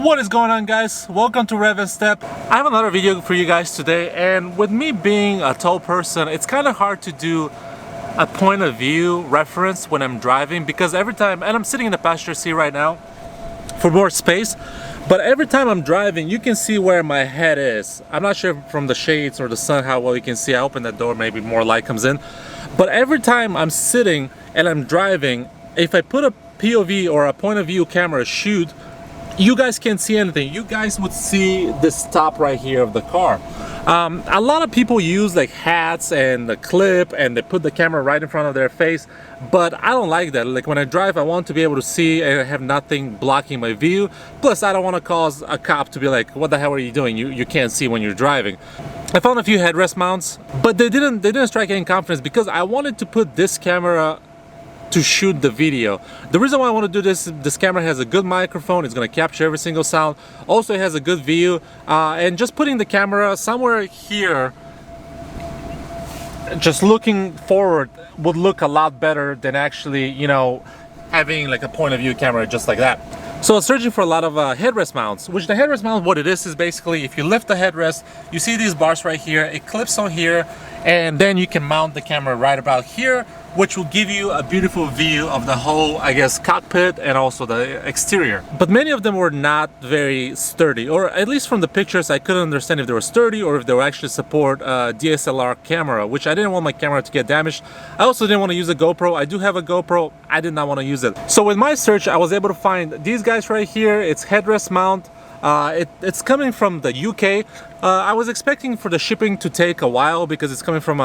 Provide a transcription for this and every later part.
What is going on, guys? Welcome to Rev and Step. I have another video for you guys today, and with me being a tall person, it's kind of hard to do a point of view reference when I'm driving, because every time, and I'm sitting in the passenger seat right now for more space, but every time I'm driving you can see where my head is. I'm not sure from the shades or the sun how well you can see. I open that door, maybe more light comes in, but every time I'm sitting and I'm driving, if I put a POV or a point of view camera shoot, you guys can't see anything. You guys would see this top right here of the car. A lot of people use like hats and the clip and they put the camera right in front of their face, but I don't like that. Like when I drive, I want to be able to see and have nothing blocking my view. Plus I don't want to cause a cop to be like, what the hell are you doing? You can't see when you're driving. I found a few headrest mounts, but they didn't strike any confidence because I wanted to put this camera to shoot the video. The reason why I want to do this camera has a good microphone. It's going to capture every single sound. Also, it has a good view, and just putting the camera somewhere here, just looking forward, would look a lot better than actually, you know, having like a point of view camera just like that. So I was searching for a lot of headrest mounts, which the headrest mount, what it is basically, if you lift the headrest, you see these bars right here, it clips on here, and then you can mount the camera right about here, which will give you a beautiful view of the whole, I guess, cockpit and also the exterior. But many of them were not very sturdy, or at least from the pictures I couldn't understand if they were sturdy or if they were actually support DSLR camera, which I didn't want my camera to get damaged. I also didn't want to use a GoPro. I do have a GoPro, I did not want to use it. So with my search, I was able to find these guys right here. It's headrest mount. It's coming from the UK. I was expecting for the shipping to take a while because it's coming from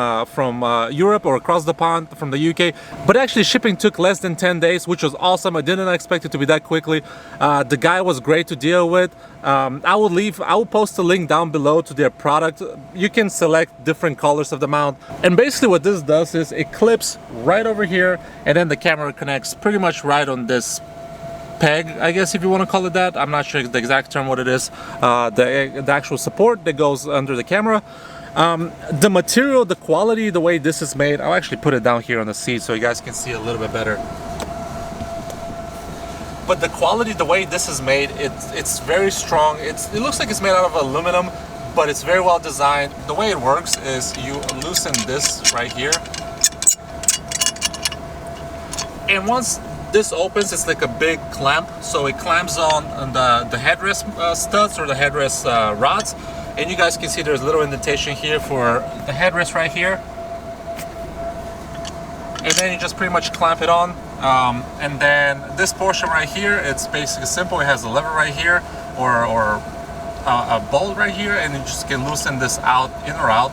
Europe or across the pond from the UK, but actually shipping took less than 10 days, which was awesome. I didn't expect it to be that quickly. The guy was great to deal with. I will post a link down below to their product. You can select different colors of the mount, and basically what this does is it clips right over here, and then the camera connects pretty much right on this peg, I guess, if you want to call it that. I'm not sure the exact term what it is. The actual support that goes under the camera. The material, the quality, the way this is made, I'll actually put it down here on the seat so you guys can see a little bit better. But the quality, the way this is made, it's very strong. It looks like it's made out of aluminum, but it's very well designed. The way it works is you loosen this right here, and once this opens, it's like a big clamp, so it clamps on the headrest studs or the headrest rods, and you guys can see there's a little indentation here for the headrest right here, and then you just pretty much clamp it on, and then this portion right here, it's basically simple. It has a lever right here or a bolt right here, and you just can loosen this out, in or out.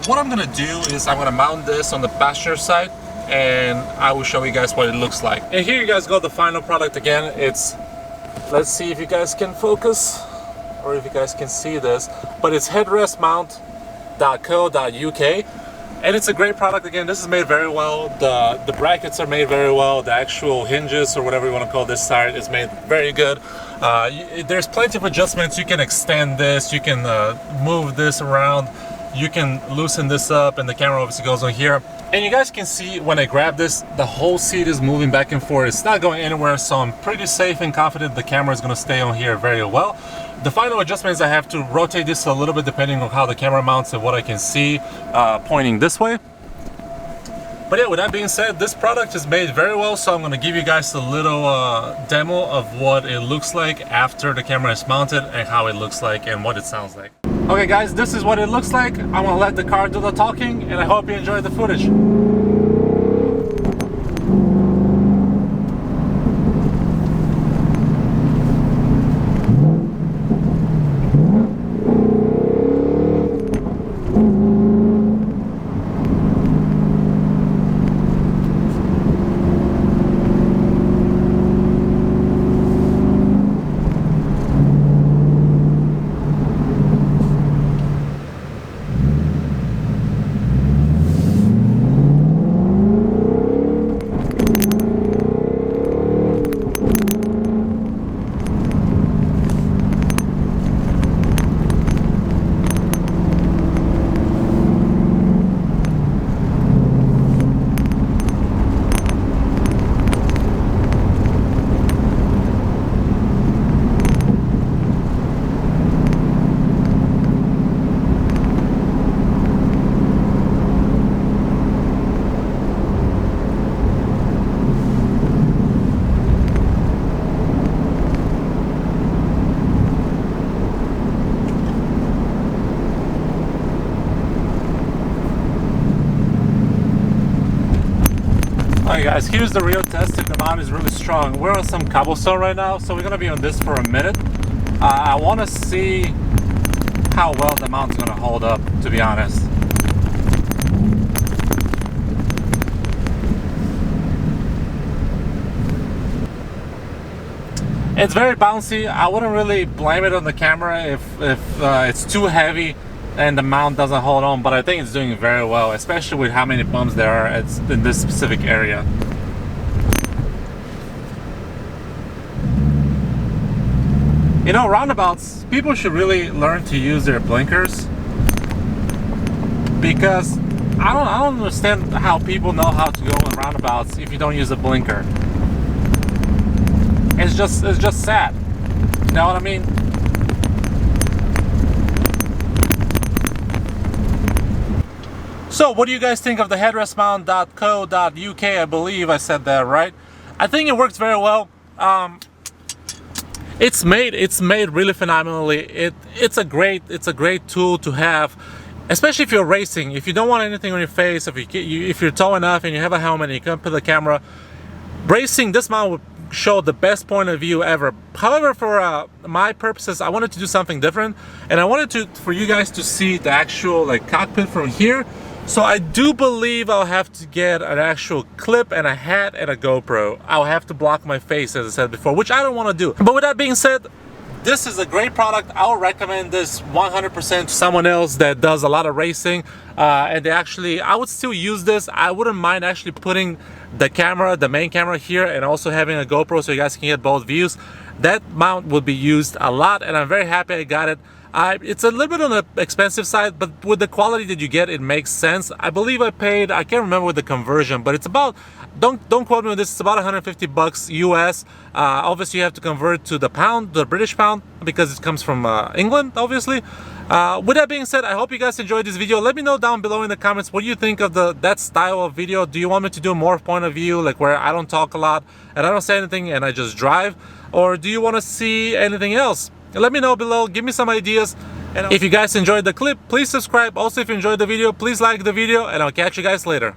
What I'm gonna do is I'm gonna mount this on the passenger side, and I will show you guys what it looks like. And here you guys got the final product again. It's, let's see if you guys can focus or if you guys can see this, but it's headrestmount.co.uk, and it's a great product. Again, this is made very well. The brackets are made very well. The actual hinges or whatever you want to call this side is made very good. There's plenty of adjustments. You can extend this, you can move this around, you can loosen this up, and the camera obviously goes on here. And you guys can see when I grab this, the whole seat is moving back and forth. It's not going anywhere, so I'm pretty safe and confident the camera is going to stay on here very well. The final adjustment is I have to rotate this a little bit depending on how the camera mounts and what I can see pointing this way. But yeah, with that being said, this product is made very well, so I'm going to give you guys a little demo of what it looks like after the camera is mounted and how it looks like and what it sounds like. Okay guys, this is what it looks like. I'm gonna let the car do the talking, and I hope you enjoyed the footage. Alright guys, here's the real test if the mount is really strong. We're on some cobblestone right now, so we're gonna be on this for a minute. I want to see how well the mount's gonna hold up, to be honest. It's very bouncy. I wouldn't really blame it on the camera if it's too heavy and the mount doesn't hold on, but I think it's doing very well, especially with how many bumps there are in this specific area. You know, roundabouts, people should really learn to use their blinkers, because I don't understand how people know how to go in roundabouts if you don't use a blinker. It's just sad. You know what I mean? So what do you guys think of the headrestmount.co.uk? I believe I said that right. I think it works very well. It's made really phenomenally. It's a great tool to have, especially if you're racing. If you don't want anything on your face, if you're tall enough and you have a helmet and you can put the camera, racing, this mount would show the best point of view ever. However, for my purposes, I wanted to do something different, and I wanted for you guys to see the actual like cockpit from here. So I do believe I'll have to get an actual clip and a hat and a GoPro. I'll have to block my face, as I said before, which I don't want to do. But with that being said, this is a great product. I'll recommend this 100% to someone else that does a lot of racing, and I would still use this. I wouldn't mind actually putting the main camera here, and also having a GoPro so you guys can get both views. That mount would be used a lot, and I'm very happy I got it. It's a little bit on the expensive side, but with the quality that you get, it makes sense. I believe I paid, I can't remember with the conversion, but it's about, don't quote me on this, it's about 150 bucks US. Obviously you have to convert to the pound, the British pound, because it comes from England, obviously. With that being said, I hope you guys enjoyed this video. Let me know down below in the comments what you think of that style of video. Do you want me to do more point of view, like where I don't talk a lot and I don't say anything and I just drive? Or do you want to see anything else? Let me know below, give me some ideas. And if you guys enjoyed the clip, please subscribe. Also, if you enjoyed the video, please like the video, and I'll catch you guys later.